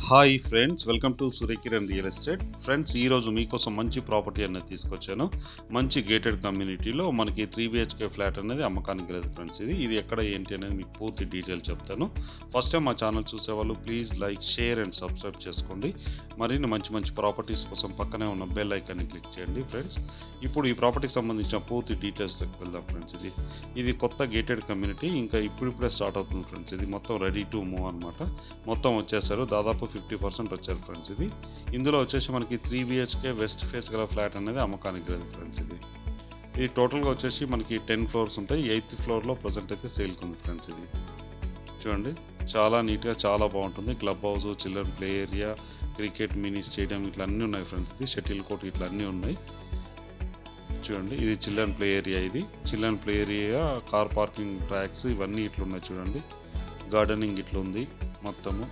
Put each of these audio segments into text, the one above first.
Hi friends, welcome to Surya Kiran real estate. Friends, ఈరోజు మీకోసం మంచి ప్రాపర్టీ అనేది తీసుకొచ్చాను. మంచి గేటెడ్ కమ్యూనిటీలో మనకి 3BHK ఫ్లాట్ అనేది అమ్మకానికి లేదు ఫ్రెండ్స్. ఇది ఎక్కడ ఏంటి అనేది మీకు పూర్తి డీటెయిల్ చెప్తాను. ఫస్ట్ టైం మా ఛానల్ చూసేవాళ్ళు please like, share and subscribe చేసుకోండి. మరిన్ని మంచి ప్రాపర్టీస్ కోసం పక్కనే ఉన్న బెల్ ఐకాన్ని క్లిక్ చేయండి ఫ్రెండ్స్. ఇప్పుడు ఈ ప్రాపర్టీకి సంబంధించిన పూర్తి డీటెయిల్స్లోకి వెళ్దాం ఫ్రెండ్స్. ఇది కొత్త గేటెడ్ కమ్యూనిటీ, ఇంకా ఇప్పుడిప్పుడే స్టార్ట్ అవుతుంది ఫ్రెండ్స్. ఇది మొత్తం రెడీ టు మూవ్ అనమాట. మొత్తం వచ్చేసారు, దాదాపు 50% వచ్చారు ఫ్రెండ్స్. ఇందులో వచ్చేసి మనకి 3BHK వెస్ట్ ఫేస్ గల ఫ్లాట్ అనేది అమ్మకానికి లేదు ఫ్రెండ్స్. ఇది టోటల్గా వచ్చేసి మనకి 10 ఫ్లోర్స్ ఉంటాయి. 8th ఫ్లోర్లో ప్రజెంట్ అయితే సేల్కి ఉంది ఫ్రెండ్స్. ఇది చూడండి, చాలా నీట్గా చాలా బాగుంటుంది. Club house, children play area, cricket mini stadium ఇట్లా అన్నీ ఉన్నాయి ఫ్రెండ్స్. షటిల్ కోర్ట్ ఇట్లా అన్నీ ఉన్నాయి. చూడండి, ఇది చిల్డ్రన్ ప్లే ఏరియా. ఇది children play area, car parking tracks ఇవన్నీ ఇట్లా ఉన్నాయి చూడండి. గార్డెనింగ్ ఇట్లా ఉంది మొత్తము.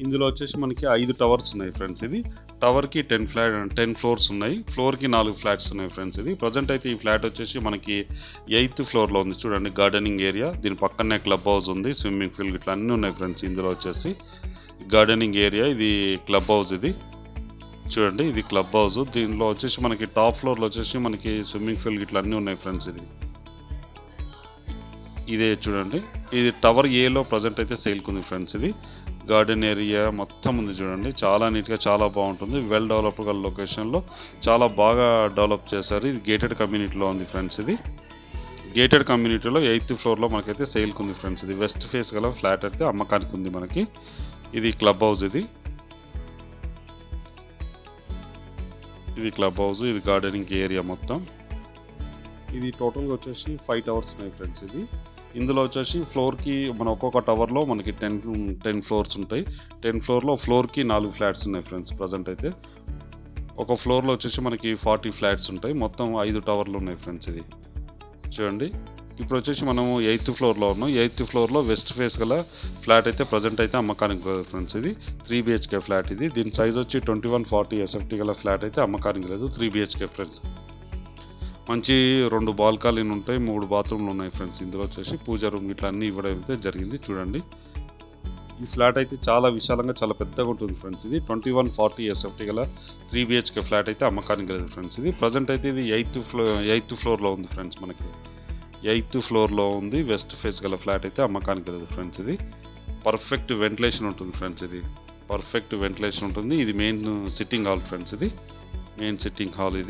ఇందులో వచ్చేసి మనకి 5 టవర్స్ ఉన్నాయి ఫ్రెండ్స్. ఇది టవర్కి 10 ఫ్లోర్స్ ఉన్నాయి. ఫ్లోర్కి 4 ఫ్లాట్స్ ఉన్నాయి ఫ్రెండ్స్. ప్రజెంట్ అయితే ఈ ఫ్లాట్ వచ్చేసి మనకి 8th ఫ్లోర్లో ఉంది చూడండి. గార్డెనింగ్ ఏరియా, దీని పక్కనే క్లబ్ హౌస్ ఉంది, స్విమ్మింగ్ పూల్ ఇట్లా అన్నీ ఉన్నాయి ఫ్రెండ్స్. ఇందులో వచ్చేసి గార్డెనింగ్ ఏరియా, ఇది క్లబ్ హౌస్. ఇది చూడండి, ఇది క్లబ్ హౌస్. దీనిలో వచ్చేసి మనకి టాప్ ఫ్లోర్లో వచ్చేసి మనకి స్విమ్మింగ్ పూల్ ఇట్లా అన్నీ ఉన్నాయి ఫ్రెండ్స్. ఇదే చూడండి, ఇది టవర్ ఏలో ప్రజెంట్ అయితే సేల్కి ఉంది ఫ్రెండ్స్. గార్డెన్ ఏరియా మొత్తం ఉంది చూడండి. చాలా నీట్గా చాలా బాగుంటుంది. వెల్ డెవలప్డ్ గల లొకేషన్లో చాలా బాగా డెవలప్ చేశారు. ఇది గేటెడ్ కమ్యూనిటీలో ఉంది ఫ్రెండ్స్. గేటెడ్ కమ్యూనిటీలో 8th ఫ్లోర్లో మనకైతే సేల్కి ఉంది ఫ్రెండ్స్. వెస్ట్ ఫేస్ గల ఫ్లాట్ అయితే అమ్మకానికి ఉంది మనకి. ఇది క్లబ్ హౌస్. ఇది క్లబ్ హౌస్, ఇది గార్డెనింగ్ ఏరియా మొత్తం. ఇది టోటల్గా వచ్చేసి 5 టవర్స్ ఉన్నాయి ఫ్రెండ్స్. ఇందులో వచ్చేసి ఫ్లోర్కి మన ఒక్కొక్క టవర్లో మనకి 10 ఫ్లోర్స్ ఉంటాయి. 10 ఫ్లోర్లో ఫ్లోర్కి 4 ఫ్లాట్స్ ఉన్నాయి ఫ్రెండ్స్. ప్రజెంట్ అయితే ఒక ఫ్లోర్లో వచ్చేసి మనకి 40 ఫ్లాట్స్ ఉంటాయి. మొత్తం 5 టవర్లు ఉన్నాయి ఫ్రెండ్స్. చూడండి, ఇప్పుడు వచ్చేసి మనము 8th ఫ్లోర్లో ఉన్నాం. 8th ఫ్లోర్లో వెస్ట్ ఫేస్ గల ఫ్లాట్ అయితే ప్రజెంట్ అయితే అమ్మకానికి ఫ్రెండ్స్. 3BHK flat. దీని సైజ్ వచ్చి 2140 SFT గల ఫ్లాట్ అయితే అమ్మకానికి లేదు. 3BHK friends. మంచి 2 బాల్కనీలు ఉంటాయి, 3 బాత్రూమ్లు ఉన్నాయి ఫ్రెండ్స్. ఇందులో వచ్చేసి పూజా రూమ్ ఇట్లా అన్నీ ఇవ్వడం అయితే జరిగింది. చూడండి, ఈ ఫ్లాట్ అయితే చాలా విశాలంగా చాలా పెద్దగా ఉంటుంది ఫ్రెండ్స్. 2140 SFT గల 3BHK ఫ్లాట్ అయితే అమ్మకానికి లేదు ఫ్రెండ్స్. ప్రజెంట్ అయితే ఇది 8th ఫ్లోర్లో ఉంది ఫ్రెండ్స్. మనకి 8th ఫ్లోర్లో ఉంది. వెస్ట్ ఫేస్ గల ఫ్లాట్ అయితే అమ్మకానికి లేదు ఫ్రెండ్స్. పర్ఫెక్ట్ వెంటిలేషన్ ఉంటుంది ఫ్రెండ్స్. పర్ఫెక్ట్ వెంటిలేషన్ ఉంటుంది. ఇది main sitting hall friends. Main sitting hall.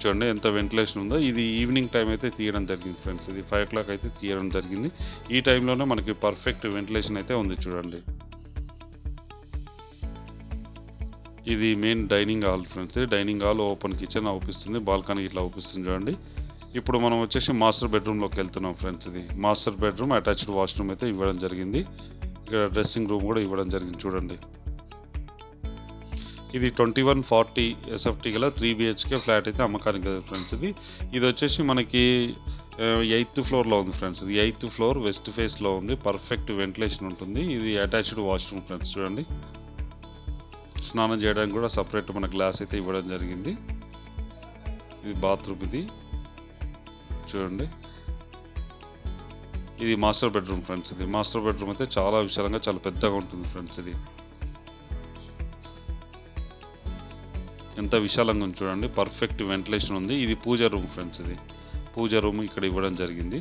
చూడండి ఎంత వెంటిలేషన్ ఉందో. ఇది ఈవినింగ్ టైం అయితే తీయడం జరిగింది ఫ్రెండ్స్. 5 o'clock అయితే తీయడం జరిగింది. ఈ టైంలోనే మనకి పర్ఫెక్ట్ వెంటిలేషన్ అయితే ఉంది చూడండి. ఇది main dining hall friends. Dining hall, open kitchen అవుపిస్తుంది, బాల్కనీ ఇట్లా అవుపిస్తుంది చూడండి. ఇప్పుడు మనం వచ్చేసి మాస్టర్ బెడ్రూమ్లోకి వెళ్తున్నాం ఫ్రెండ్స్. మాస్టర్ బెడ్రూమ్, అటాచ్డ్ వాష్రూమ్ అయితే ఇవ్వడం జరిగింది. ఇక్కడ డ్రెస్సింగ్ రూమ్ కూడా ఇవ్వడం జరిగింది చూడండి. ఇది 2140 SFT గల 3BHK ఫ్లాట్ అయితే అమ్మకానికి కదా ఫ్రెండ్స్. ఇది వచ్చేసి మనకి 8th ఫ్లోర్లో ఉంది ఫ్రెండ్స్. 8th ఫ్లోర్ వెస్ట్ ఫేస్లో ఉంది. పర్ఫెక్ట్ వెంటిలేషన్ ఉంటుంది. ఇది అటాచ్డ్ వాష్రూమ్ ఫ్రెండ్స్. చూడండి, స్నానం చేయడానికి కూడా సపరేట్ మన గ్లాస్ అయితే ఇవ్వడం జరిగింది. ఇది బాత్రూమ్. చూడండి, ఇది master bedroom friends. Master bedroom అయితే చాలా విశాలంగా చాలా పెద్దగా ఉంటుంది ఫ్రెండ్స్. ఎంత విశాలంగా ఉంది చూడండి. పర్ఫెక్ట్ వెంటిలేషన్ ఉంది. ఇది puja room friends. Puja room ఇక్కడ ఇవ్వడం జరిగింది.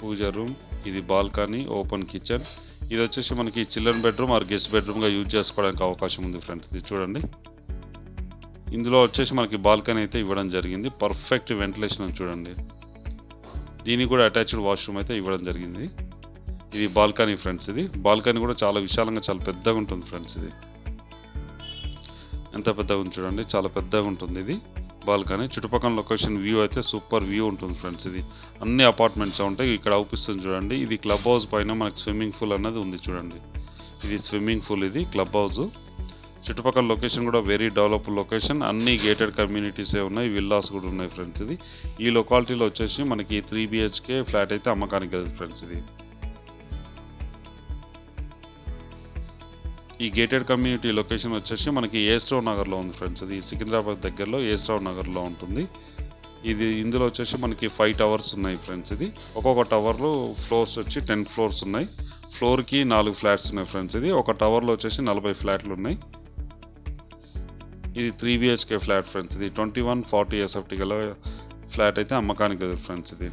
పూజా రూమ్, ఇది బాల్కనీ, ఓపెన్ కిచెన్. ఇది వచ్చేసి మనకి చిల్డ్రన్ బెడ్రూమ్ ఆర్ గెస్ట్ బెడ్రూమ్గా యూజ్ చేసుకోవడానికి అవకాశం ఉంది ఫ్రెండ్స్. చూడండి, ఇందులో వచ్చేసి మనకి బాల్కనీ అయితే ఇవ్వడం జరిగింది. పర్ఫెక్ట్ వెంటిలేషన్ చూడండి. దీనికి కూడా అటాచ్డ్ వాష్రూమ్ అయితే ఇవ్వడం జరిగింది. ఇది బాల్కనీ ఫ్రెండ్స్. బాల్కనీ కూడా చాలా విశాలంగా చాలా పెద్దగా ఉంటుంది ఫ్రెండ్స్. ఎంత పెద్దగా ఉంది చూడండి, చాలా పెద్దగా ఉంటుంది ఇది బాల్కనీ. చుట్టుపక్కల లొకేషన్ వ్యూ అయితే సూపర్ వ్యూ ఉంటుంది ఫ్రెండ్స్. అన్ని అపార్ట్మెంట్స్ ఉంటాయి. ఇక్కడ అవుపిస్తుంది చూడండి. ఇది క్లబ్ హౌస్ పైన మనకి స్విమ్మింగ్ పూల్ అన్నది ఉంది చూడండి. ఇది స్విమ్మింగ్ పూల్, ఇది క్లబ్ హౌస్. చుట్టుపక్కల లొకేషన్ కూడా వెరీ డెవలప్డ్ లొకేషన్. అన్ని గేటెడ్ కమ్యూనిటీసే ఉన్నాయి, విల్లాస్ కూడా ఉన్నాయి ఫ్రెండ్స్. ఈ లొకాలిటీలో వచ్చేసి మనకి 3BHK ఫ్లాట్ అయితే అమ్మకానికి లేదు ఫ్రెండ్స్. ఈ గేటెడ్ కమ్యూనిటీ లొకేషన్ వచ్చేసి మనకి ఏస్ట్రావ్ నగర్లో ఉంది ఫ్రెండ్స్. సికింద్రాబాద్ దగ్గరలో ఏస్ట్రావ్ నగర్లో ఉంటుంది. ఇందులో వచ్చేసి మనకి 5 టవర్స్ ఉన్నాయి ఫ్రెండ్స్. ఒక్కొక్క టవర్లో ఫ్లోర్స్ వచ్చి 10 ఫ్లోర్స్ ఉన్నాయి. ఫ్లోర్కి 4 ఫ్లాట్స్ ఉన్నాయి ఫ్రెండ్స్. ఇది ఒక టవర్లో వచ్చేసి 40 ఫ్లాట్లు ఉన్నాయి. ఇది 3 BHK ఫ్లాట్ ఫ్రెండ్స్. ఇది 2140 SFT గల ఫ్లాట్ అయితే అమ్మకానికి లేదు ఫ్రెండ్స్. ఇది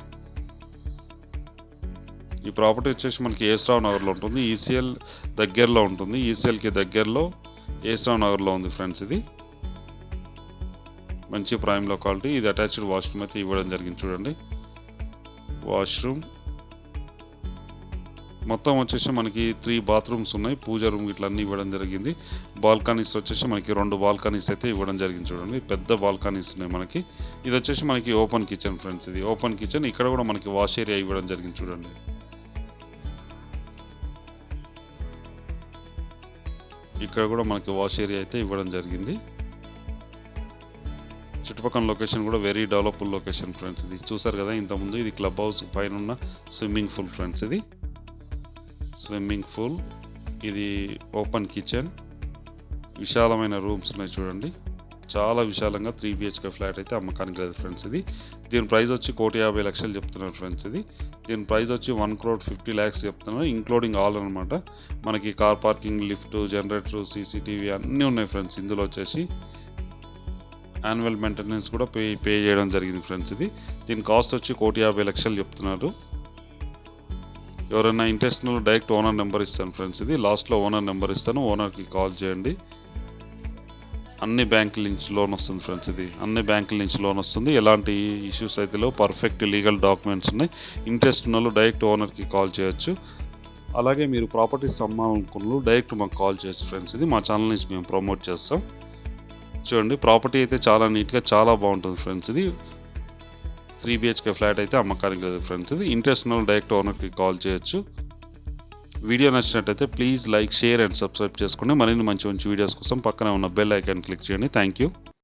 ఈ ప్రాపర్టీ వచ్చేసి మనకి ఏస్రావు నగర్లో ఉంటుంది. ఈసీఎల్ దగ్గరలో ఉంటుంది. ఈసీఎల్కి దగ్గరలో ఏస్రావు నగర్లో ఉంది ఫ్రెండ్స్. ఇది మంచి ప్రైమ్ లొకాలిటీ. ఇది అటాచ్డ్ వాష్రూమ్ అయితే ఇవ్వడం జరిగింది చూడండి. వాష్రూమ్ మొత్తం వచ్చేసి మనకి 3 బాత్రూమ్స్ ఉన్నాయి. పూజ రూమ్ ఇట్లా అన్నీ ఇవ్వడం జరిగింది. బాల్కనీస్ వచ్చేసి మనకి 2 బాల్కనీస్ అయితే ఇవ్వడం జరిగింది చూడండి. పెద్ద బాల్కనీస్ ఉన్నాయి మనకి. ఇది వచ్చేసి మనకి ఓపెన్ కిచెన్ ఫ్రెండ్స్. ఇది ఓపెన్ కిచెన్. ఇక్కడ కూడా మనకి వాష్ ఏరియా ఇవ్వడం జరిగింది చూడండి. ఇక్కడ కూడా మనకి వాష్ ఏరియా అయితే ఇవ్వడం జరిగింది. చుట్టుపక్కల లొకేషన్ కూడా వెరీ డెవలప్డ్ లొకేషన్ ఫ్రెండ్స్. ఇది చూసారు కదా ఇంతకుముందు. ఇది క్లబ్ హౌస్ పైన ఉన్న స్విమ్మింగ్ పూల్ ఫ్రెండ్స్. ఇది స్విమ్మింగ్ పూల్. ఇది ఓపెన్ కిచెన్. విశాలమైన రూమ్స్ ఉన్నాయి చూడండి. చాలా విశాలంగా 3 BHK ఫ్లాట్ అయితే అమ్మకానికి లేదు ఫ్రెండ్స్. ఇది దీని ప్రైస్ వచ్చి 1,50,00,000 చెప్తున్నారు ఫ్రెండ్స్. ఇది దీని ప్రైస్ వచ్చి 1,50,00,000 చెప్తున్నారు, ఇంక్లూడింగ్ ఆల్ అనమాట. మనకి car parking, lift, generator, CCTV అన్నీ ఉన్నాయి ఫ్రెండ్స్. ఇందులో వచ్చేసి యాన్యువల్ మెయింటెనెన్స్ కూడా పే చేయడం జరిగింది ఫ్రెండ్స్. ఇది దీని కాస్ట్ వచ్చి 1,50,00,000 చెప్తున్నారు. ఎవరైనా ఇంట్రెస్ట్ డైరెక్ట్ ఓనర్ నెంబర్ ఇస్తాను ఫ్రెండ్స్. ఇది లాస్ట్లో ఓనర్ నెంబర్ ఇస్తాను. ఓనర్కి కాల్ చేయండి. అన్ని బ్యాంకుల నుంచి లోన్ వస్తుంది ఫ్రెండ్స్. ఇది అన్ని బ్యాంకుల నుంచి లోన్ వస్తుంది. ఎలాంటి ఇష్యూస్ అయితే లేవు. పర్ఫెక్ట్ లీగల్ డాక్యుమెంట్స్ ఉన్నాయి. ఇంట్రెస్ట్ ఉన్న వాళ్ళు డైరెక్ట్ ఓనర్కి కాల్ చేయొచ్చు. అలాగే మీరు ప్రాపర్టీస్ అమ్మాలనుకున్న డైరెక్ట్ మాకు కాల్ చేయొచ్చు ఫ్రెండ్స్. ఇది మా ఛానల్ నుంచి మేము ప్రమోట్ చేస్తాం. చూడండి ప్రాపర్టీ అయితే చాలా నీట్గా చాలా బాగుంటుంది ఫ్రెండ్స్. ఇది 3 BHK ఫ్లాట్ అయితే అమ్మకానికి లేదు ఫ్రెండ్స్. ఇది ఇంట్రెస్ట్ ఉన్న డైరెక్ట్ ఓనర్కి కాల్ చేయొచ్చు. వీడియో నచ్చినట్టయితే please like, share and subscribe చేసుకోండి. మరిన్ని మంచి మంచి వీడియోస్ కోసం పక్కనే ఉన్న బెల్ ఐకాన్ క్లిక్ చేయండి. Thank you.